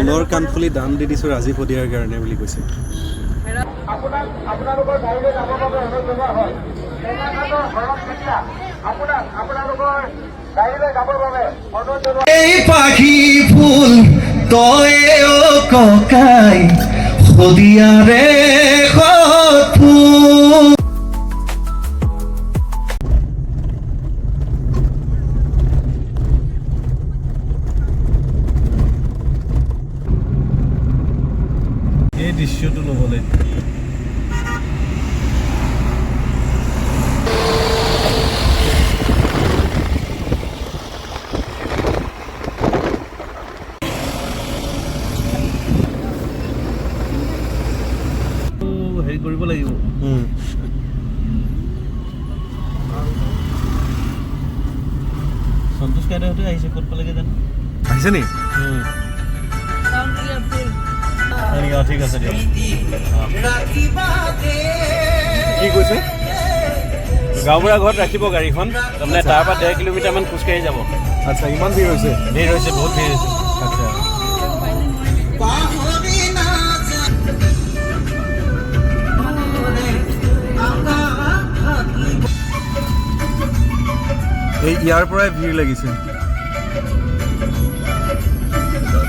সোণৰ কাণফুলি দান দি দিছোঁ ৰাজীৱ শদিয়াৰ কাৰণে বুলি কৈছে। আপোনালোকৰ গাড়ীলৈ যাবৰ বাবে অনুৰোধ জনোৱা হয়। আপোনালোকৰ গাড়ীলৈ যাবৰ বাবে অনুৰোধ জনোৱা। এই পাখি ফুল তয়ে ও ককাই শদিয়াৰে ফুল। এই দৃশ্যটো ল'বলৈ হেৰি কৰিব লাগিব। সন্তোষ কাইদেউহঁতে আহিছে, ক'ত পালেগে জানো? আহিছে নি? ঠিক আছে দিয়ক। কি কৈছে? গাঁওবুঢ়া ঘৰত ৰাখিব গাড়ীখন, তাৰমানে তাৰ পৰা 1.5 কিলোমিটাৰমান খোজকাঢ়ি যাব। আচ্ছা, ইমান ভিৰ হৈছে? ভিৰ হৈছে, বহুত ভিৰ হৈছে। আচ্ছা, এই ইয়াৰ পৰাই ভিৰ লাগিছে।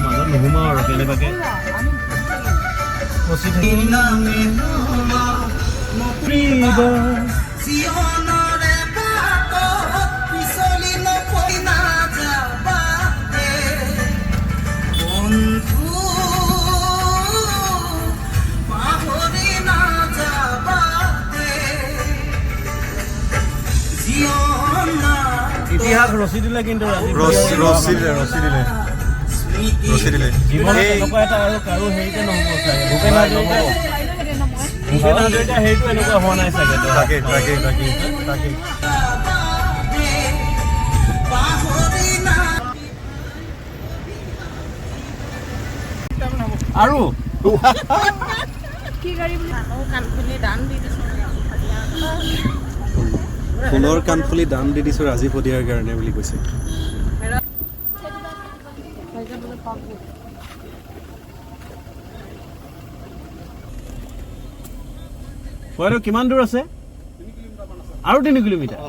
মাজত নোসোমাওঁ আৰু কেনেবাকে ফচি থাকিম। ইতিহাস ৰচি দিলে, কিন্তু ৰচি দিলে জীৱন এনেকুৱা এটা আৰু কাৰো হেৰিতে নহ'ব চাগে। ভূপেন হাজৰিকা হেৰিটো এনেকুৱা হোৱা নাই চাগে। তাকে আৰু সোণৰ কাণফুলি দান দি দিছোঁ ৰাজীৱ শদিয়াৰ কাৰণে বুলি কৈছে। বাইদেউ কিমান দূৰ আছে? আৰু 3 কিলোমিটাৰ।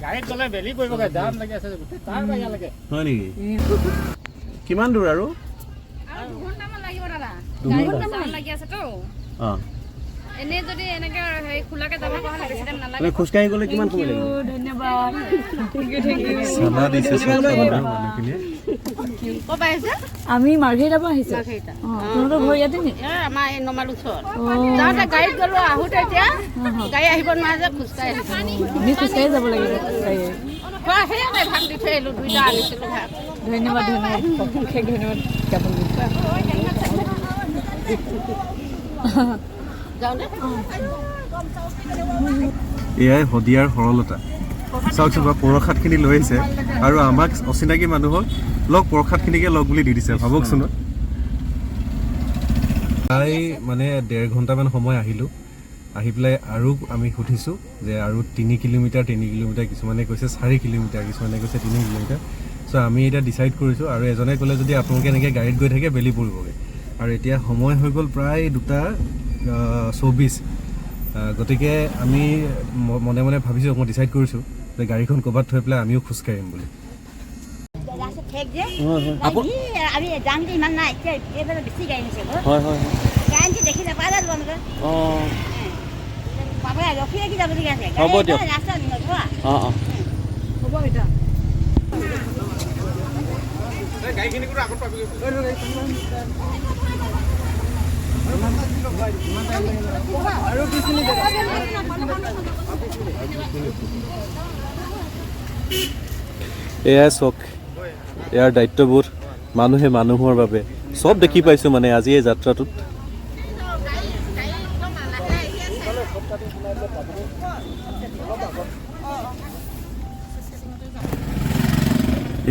গাড়ীত গ'লে বেলি পৰিবগৈ, জাম লাগি আছে হয় নেকি? কিমান দূৰ আৰু? 2 ঘণ্টামান লাগিব দাদা। 2 ঘণ্টা জাম লাগি আছে তো। অঁ, এনে যদি এনেকে হেৰি খোলাকে যাব পৰা হ'লে বেছি টাইম নালাগে। খোজকাঢ়ি গ'লে কিমান সময় লাগিব? ধন্যবাদ। চানা দিছে মানুহখিনিয়ে। ক'ৰ পৰা আহিছে? আমি মাৰ্ঘেৰিটাৰ পৰা আহিছোঁ। তোমালোকৰ ঘৰ ইয়াতে নি? আমাৰ এই নমাল ওচৰত। যাওঁতে গাড়ীত গ'লো, আহোঁতে এতিয়া গাড়ী আহিব নোৱাৰে যে খোজকাঢ়ি আহিছোঁ। আমি খোজকাঢ়ি যাব লাগিব গাড়ী। সেয়াতে ভাগ দি থৈ আহিলোঁ, 2টা আনিছিলোঁ ভাগ। ধন্যবাদ অশেষ ধন্যবাদ জ্ঞাপন কৰিছোঁ। এয়াই শদিয়াৰ সৰলতা। চাওকচোন বা প্ৰসাদখিনি লৈ আহিছে আৰু আমাক অচিনাকি মানুহক প্ৰসাদখিনিকে লগ বুলি দি দিছে। ভাবকচোন, প্ৰায় মানে 1.5 ঘণ্টামান সময় আহিলোঁ। আহি পেলাই আৰু আমি সুধিছোঁ যে আৰু 3 কিলোমিটাৰ, কিছুমানে কৈছে 4 কিলোমিটাৰ, কিছুমানে কৈছে 3 কিলোমিটাৰ। চ' আমি এতিয়া ডিচাইড কৰিছোঁ, আৰু এজনে ক'লে যদি আপোনালোকে এনেকৈ গাড়ীত গৈ থাকে বেলি পৰিবগৈ। আৰু এতিয়া সময় হৈ গ'ল প্ৰায় 2:24। গতিকে আমি মনে মনে ভাবিছোঁ, মই ডিচাইড কৰিছোঁ যে গাড়ীখন ক'ৰবাত থৈ পেলাই আমিও খোজকাঢ়িম বুলি। আমি যাম যে ইমান নাই, এইবাৰ বেছি গাড়ী নিছে। হয় গাড়ী দেখি নাপায় যাব আপোনালোকে। পাব ৰখি ৰাখি যাবলগীয়া আছে। হ'ব দিয়ক। ৰাস্তা নোযোৱা। হ'ব এতিয়া। এয়াই চক, ইয়াৰ দায়িত্ববোধ, মানুহে মানুহৰ বাবে চব দেখি পাইছোঁ মানে আজি এই যাত্ৰাটোত।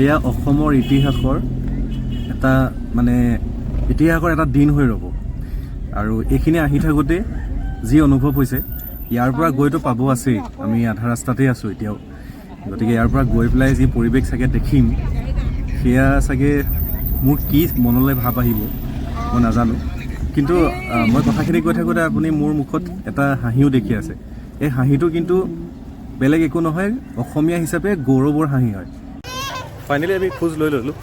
এয়া অসমৰ ইতিহাসৰ এটা দিন হৈ ৰ'ব। আৰু এইখিনি আহি থাকোঁতে যি অনুভৱ হৈছে, ইয়াৰ পৰা গৈতো পাব আছেই, আমি আধা ৰাস্তাতেই আছোঁ এতিয়াও। গতিকে ইয়াৰ পৰা গৈ পেলাই যি পৰিৱেশ চাগে দেখিম, সেয়া চাগে মোৰ কি মনলৈ ভাৱ আহিব মই নাজানো, কিন্তু মই কথাখিনি কৈ থাকোঁতে আপুনি মোৰ মুখত এটা হাঁহিও দেখি আছে। এই হাঁহিটো কিন্তু বেলেগ একো নহয়, অসমীয়া হিচাপে গৌৰৱৰ হাঁহি হয়। ফাইনেলি আমি খোজ লৈ ল'লোঁ।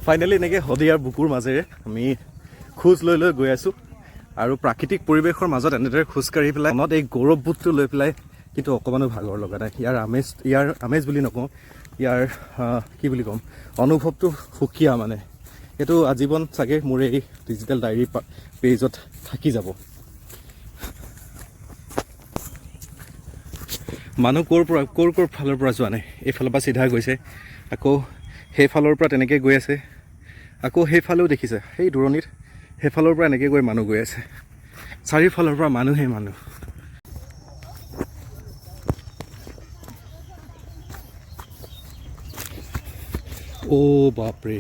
ফাইনেলি এনেকৈ শদিয়াৰ বুকুৰ মাজেৰে আমি খোজ লৈ লৈ গৈ আছোঁ আৰু প্ৰাকৃতিক পৰিৱেশৰ মাজত এনেদৰে খোজকাঢ়ি পেলাই মনত এই গৌৰৱবোধটো লৈ পেলাই কিন্তু অকণমানো ভাগৰ লগা নাই। ইয়াৰ আমেজ বুলি নকওঁ, ইয়াৰ কি বুলি ক'ম, অনুভৱটো সুকীয়া মানে। এইটো আজীৱন চাগে মোৰ এই ডিজিটেল ডায়েৰী পেজত থাকি যাব। মানুহ ক'ৰ ফালৰ পৰা যোৱা নাই, এইফালৰ পৰা চিধা গৈছে, আকৌ সেইফালৰ পৰা তেনেকৈ গৈ আছে, আকৌ সেইফালেও দেখিছে, সেই দূৰণিত সেইফালৰ পৰা এনেকৈ গৈ মানুহ গৈ আছে, চাৰিওফালৰ পৰা মানুহে মানুহ। অ' বাপৰে,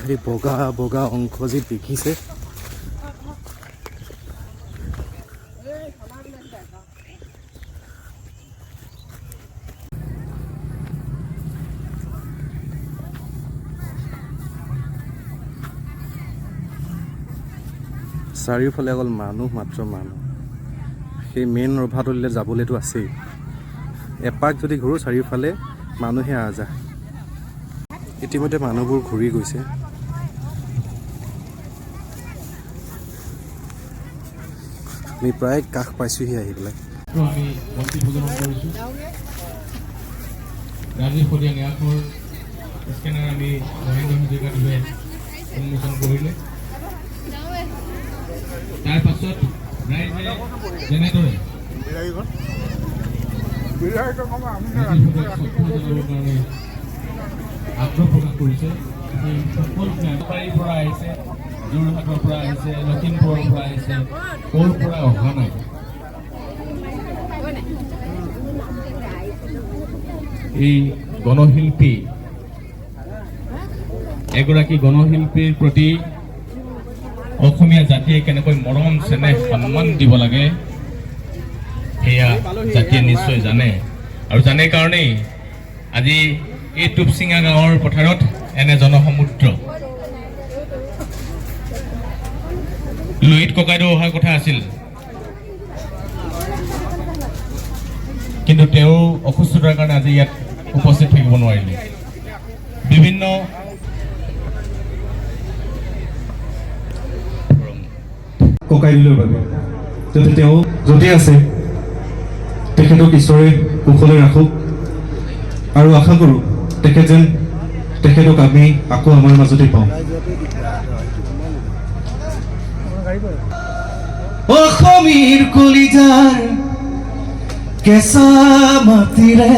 এই বগা বগা অংশ যি দেখিছে, চাৰিওফালে অকল মানুহ, মাত্ৰ মানুহ। সেই মেইন ৰভাতলীলৈ যাবলৈতো আছেই, এপাক যদি ঘূৰোঁ চাৰিওফালে মানুহে আহ। ইতিমধ্যে মানুহবোৰ ঘূৰি গৈছে। আমি প্ৰায় কাষ পাইছোঁহি আহি পেলাই। আমি বন্তি প্ৰজ্বলন কৰিছোঁ। ৰাজীৱ শদিয়া ন্যাসৰ স্কেনাৰ আমি মহেন্দ্ৰ হাজৰিকাদেৱে উন্মোচন কৰিলে। তাৰ পাছত ৰাইজে যেনেদৰে কাৰণে আগ্ৰহ প্ৰকাশ কৰিছে, সেই সকলোখিনি পাৰীৰ পৰা আহিছে, যোৰহাটৰ পৰা আহিছে, লখিমপুৰৰ পৰা আহিছে, ক'ৰ পৰা অহা নাই। এই গণশিল্পী, এগৰাকী গণশিল্পীৰ প্ৰতি অসমীয়া জাতিয়ে কেনেকৈ মৰম চেনেহ সন্মান দিব লাগে সেয়া জাতিয়ে নিশ্চয় জানে, আৰু জানে কাৰণেই আজি এই টুপচিঙা গাঁৱৰ পথাৰত এনে জনসমুদ্ৰ। লোহিত ককাইদেউ অহাৰ কথা আছিল, কিন্তু তেওঁ অসুস্থতাৰ কাৰণে আজি ইয়াত উপস্থিত থাকিব নোৱাৰিলে। বিভিন্ন ককাইদেউৰ বাবে যাতে তেওঁ য'তে আছে তেখেতক ঈশ্বৰে কুশলে ৰাখক, আৰু আশা কৰোঁ তেখেতক আমি আকৌ আমাৰ মাজতে পাওঁ। অসমীৰ কলিজাৰ কেঁচা মাটিৰে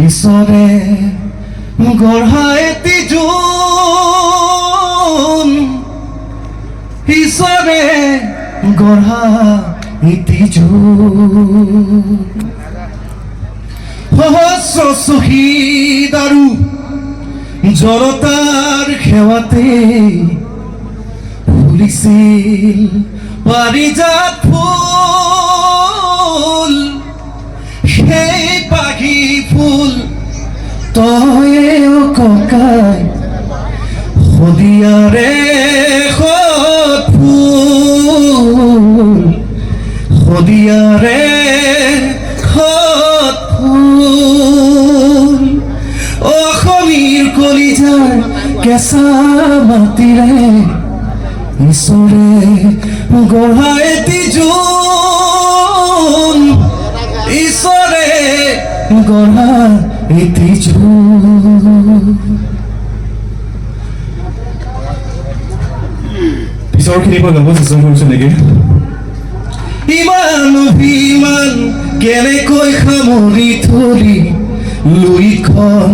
ঈশ্বৰে গঢ়া এটি জোন, ঈশ্বৰে গঢ়া এটি জোন। সহস্ৰ শ্বহীদ আৰু জনতাৰ সেৱাতে ফুলিছিল পাৰিজাত ফুল, সেই পাখি ফুল তয়ে ককাই শদিয়াৰে সৎ ফুল, শদিয়াৰে সৎ ফুল। অসমীৰ কলিজাৰ কেঁচা মাটিৰে ঈশ্বৰে গঢ়া এটি জোন, ঈশ্বৰে গঢ়া এটি জোন। পিছৰখিনি মই গাব চেষ্টা কৰিছোঁ নেকি? ইমান অভিমান কেনেকৈ সামৰি থলি লুইখন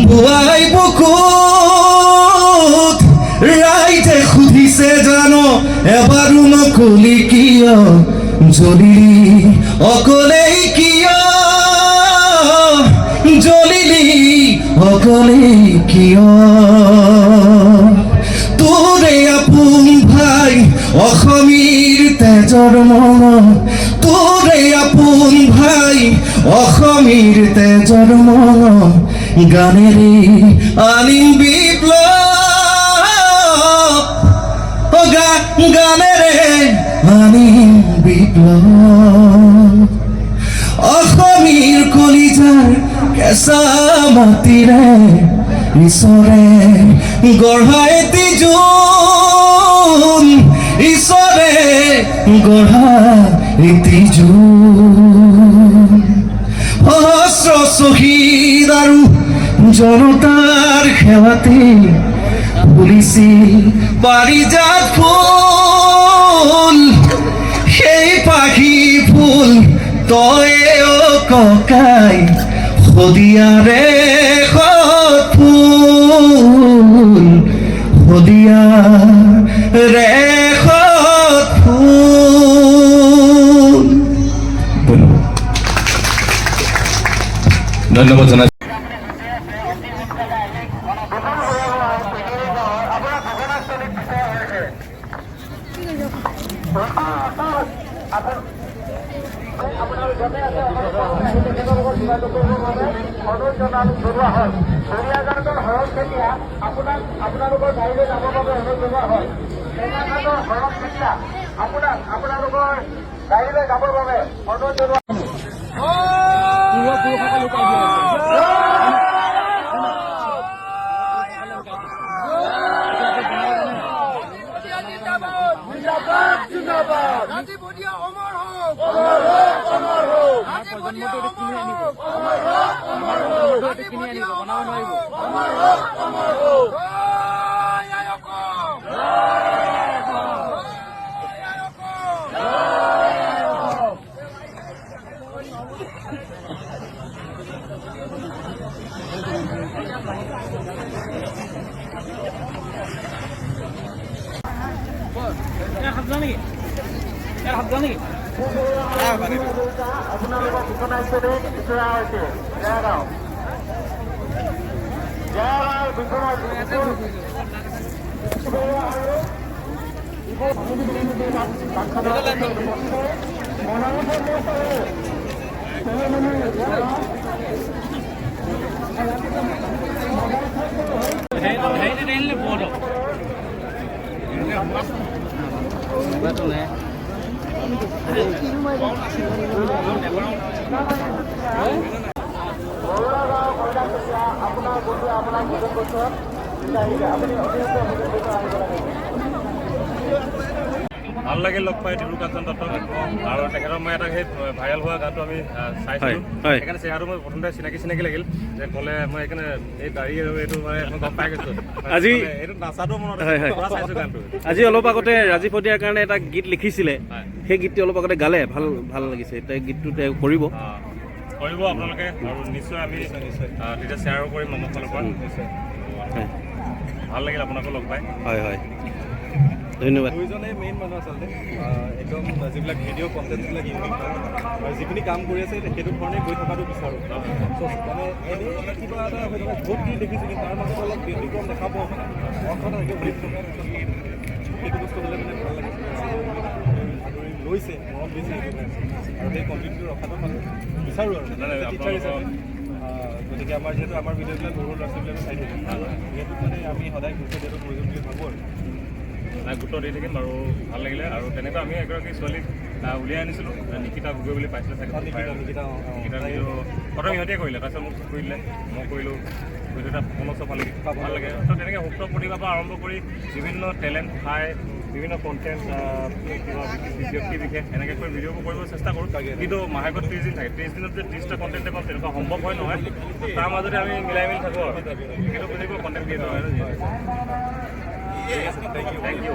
বোৱাই বুকুত, ৰাইজে সুধিছে জানো এবাৰো নকলি কিয় জ্বলিলি অকলেই কিয় জ্বলিলি অকলেই কিয় তোৰে আপোন ভাই অসমীৰ তেজৰ মন তোৰে আপোন ভাই অসমীৰ তেজৰ মন গানেৰে আনিম বিপ্লৱ গানেৰে আনিম বিপ্লৱ অসমীৰ কলিজাৰ কেঁচা মাটিৰে ঈশ্বৰে গঢ়া এটি জোন ঈশ্বৰে গঢ়া এটি জোন সহস্ৰ শ্বহীদ আৰু জনতাৰ সেৱাতে ফুলিছিল পাৰিজাত ফুল সেই পাখি ফুল তয়ে ককাই শদিয়াৰে ফুল শদিয়াৰে ফুল ধন্যবাদ জনাইছোঁ। আপোনালোকৰ গাড়ীলৈ যাবৰ বাবে অনুৰোধ জনোৱা হয় আপোনালোকৰ গাড়ীলৈ যাবৰ বাবে অনুৰোধ জনোৱা আপোনালোকৰ ঘোষণাস্থলীত বিচৰা হৈছে জয়াগাঁও ভাল লাগিল লগ পাই ডিব্ৰু কাঞ্চন দত্তক আৰু তেখেতৰ মই এটা সেই ভাইৰেল হোৱা গানটো আমি চাইছিলোঁ সেইকাৰণে চেহেৰাটো মই প্ৰথমতে চিনাকি লাগিল যে ক'লে মই সেইকাৰণে এই দাড়ি আৰু এইটো মানে মই গম পাই গৈছোঁ আজি এইটো নাচাটো মনত চাইছোঁ গানটো। আজি অলপ আগতে ৰাজীৱ শদিয়াৰ কাৰণে এটা গীত লিখিছিলে, সেই গীতটো অলপ আগতে গালে, ভাল লাগিছে। এতিয়া গীতটো তেওঁ কৰিব আপোনালোকে আৰু নিশ্চয় আমি তেতিয়া শ্বেয়াৰো কৰিম আমাৰ ফালৰ পৰা। ভাল লাগিল আপোনাকো লগ পাই। হয় ধন্যবাদ। দুইজনেই মেইন মানুহ আচলতে একদম যিবিলাক ভিডিঅ' কণ্টেণ্টবিলাক ইউনিক হয় আৰু যিখিনি কাম কৰি আছে সেইটো ধৰণে গৈ থকাটো বিচাৰোঁ। মানে এনেই কিবা এটা হৈ থকা বহুত কি দেখিছোঁ কিন্তু তাৰ মাজত অলপ ব্যতিক্ৰম দেখা পাওঁ অৰ্থত সেইটো বস্তু হ'লে মানে ভাল লাগিছে। আদৰি লৈছে মৰম দিছে আৰু সেই কণ্টেণ্টটো ৰখাটো মানে বিচাৰোঁ আৰু টিচাৰ হিচাপে। গতিকে আমাৰ যিহেতু আমাৰ ভিডিঅ'বিলাক সৰু ল'ৰা ছোৱালীবিলাকে চাই থাকে যিহেতু মানে আমি সদায় গুৰুত্ব দিয়াটো প্ৰয়োজন বুলি ভাবোঁ আৰু গুৰুত্ব দি থাকিম আৰু ভাল লাগিলে। আৰু তেনেকুৱা আমি এগৰাকী ছোৱালীক উলিয়াই আনিছিলোঁ, নিকিতা গগৈ বুলি পাইছিলে চাগে। নিকিতা প্ৰথম ইহঁতে কৰিলে, তাৰপিছত মোক কৰি দিলে, মই কৰিলোঁ, এটা মনোচব ভাল লাগে। তো তেনেকৈ সুপ্ত প্ৰতিভাৰ পৰা আৰম্ভ কৰি বিভিন্ন টেলেণ্ট ঠাই বিভিন্ন কণ্টেণ্ট ব্যক্তি বিশেষ এনেকৈ কৰি ভিডিঅ'বোৰ কৰিব চেষ্টা কৰোঁ। কিন্তু মাহেকত 30 দিন থাকে, 30 দিনত যে 30টা কণ্টেণ্টে পাম তেনেকুৱা সম্ভৱ হয় নহয়। তাৰ মাজতে আমি মিলাই মেলি থাকোঁ আৰু সেইটো বুজি কণ্টেণ্ট ক্ৰিয়েটৰ হয়। Thank you.